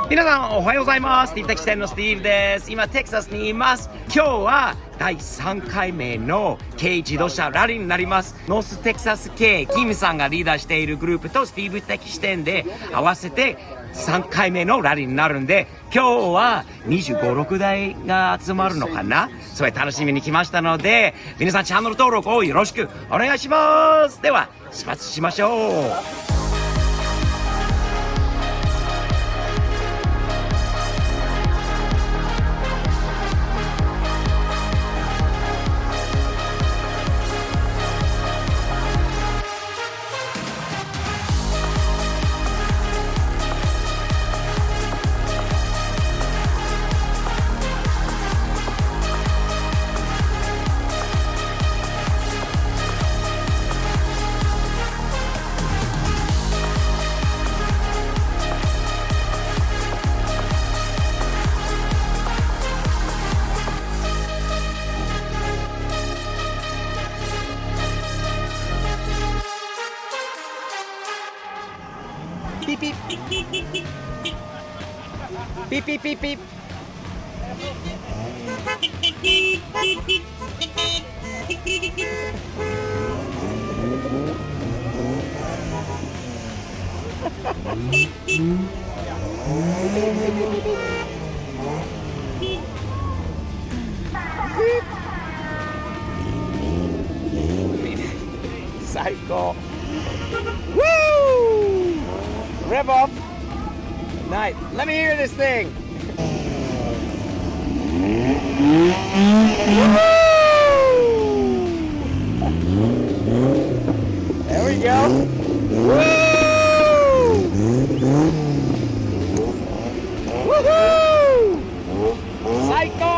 皆さんおはようございます。スティーブタキシ店のスティーブです。今テキサスにいます。今日は第3回目の軽自動車ラリーになります。ノーステキサス系キムさんがリーダーしているグループとスティーブタキシ店で合わせて3回目のラリーになるんで、今日は25、6台が集まるのかな。それ楽しみに来ましたので、皆さんチャンネル登録をよろしくお願いします。では出発しましょう。ピピピピピピピピピ。最高。Rev up. Nice. Let me hear this thing. There we go. Woohoo! Psycho!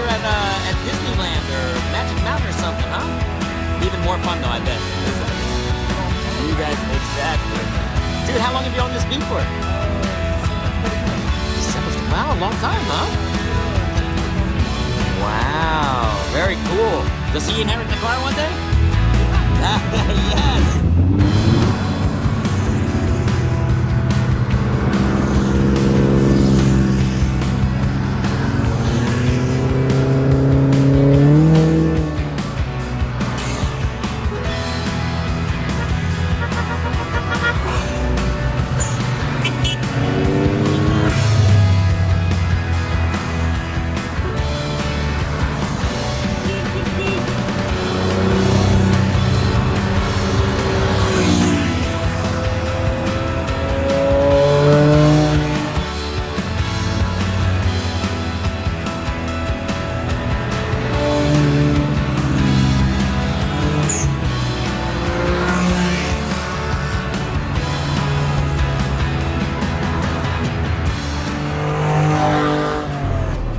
you're at Disneyland or Magic Mountain or something, huh? Even more fun though, I bet. You guys, exactly. Dude, how long have you owned this beat for? Wow, a long time, huh? Wow, very cool. Does he inherit the car one day? Yes.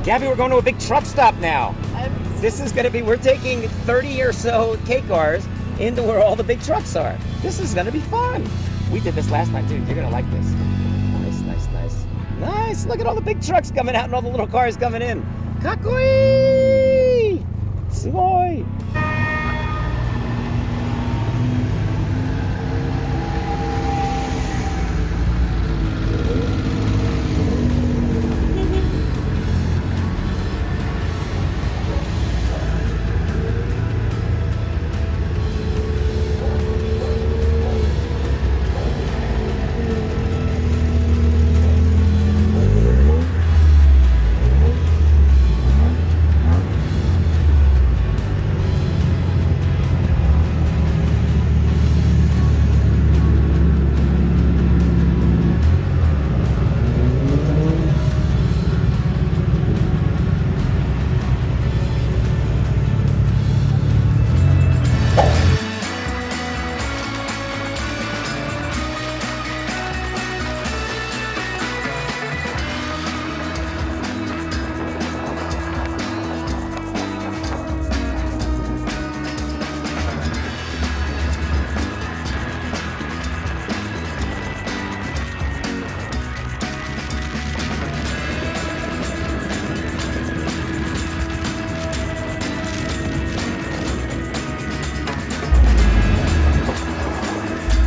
Gabby, we're going to a big truck stop now. This is going to be, we're taking 30 or so K cars into where all the big trucks are. This is going to be fun. We did this last time, dude. You're going to like this. Nice, nice, nice. Nice. Look at all the big trucks coming out and all the little cars coming in. Kakkoi! Sugoi!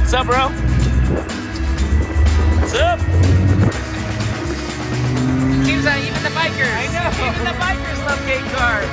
What's up, bro? What's up? Seems like even the bikers. I know. Even the bikers love K cars.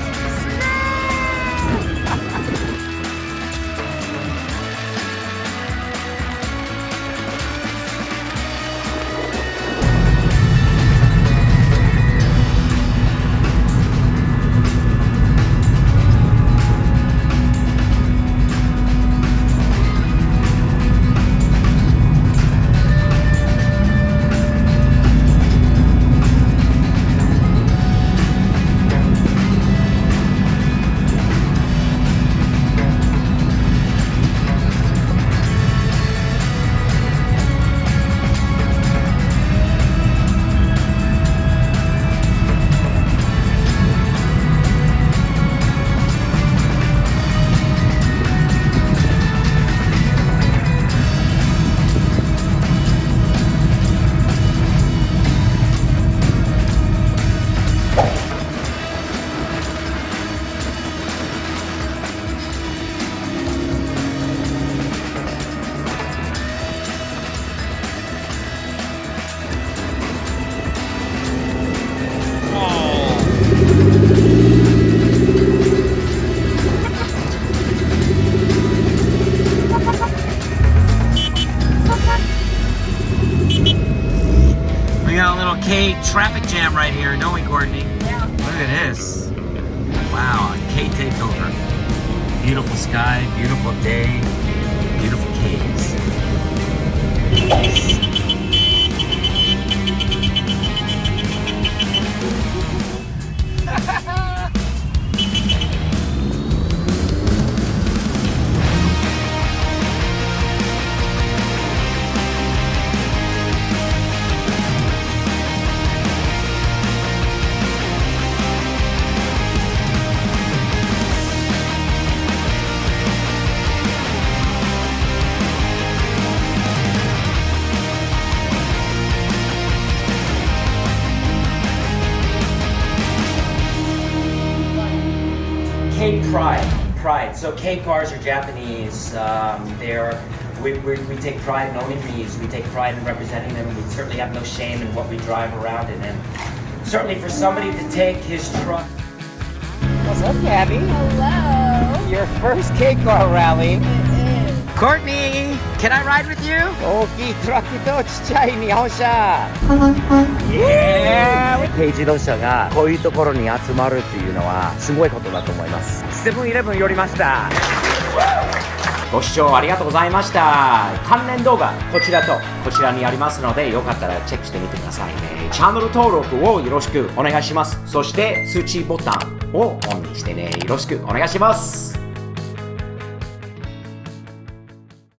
K traffic jam right here, don't we, Courtney? Yeah. Look at this. Wow, a K takeover. Beautiful sky, beautiful day, beautiful Ks. take pride. So K cars are Japanese. We take pride in owning these. We take pride in representing them. We certainly have no shame in what we drive around in. And certainly for somebody to take his truck. What's up, Gabby? Hello. Your first K car rally. It is. Courtney, can I ride with you? 大きいトラックとちっちゃい日本車。軽自動車がこういうところに集まるっていうのはすごいことだと思います。セブンイレブン寄りました。ご視聴ありがとうございました。関連動画こちらとこちらにありますので、よかったらチェックしてみてくださいね。チャンネル登録をよろしくお願いします。そして通知ボタンをオンにしてね、よろしくお願いします。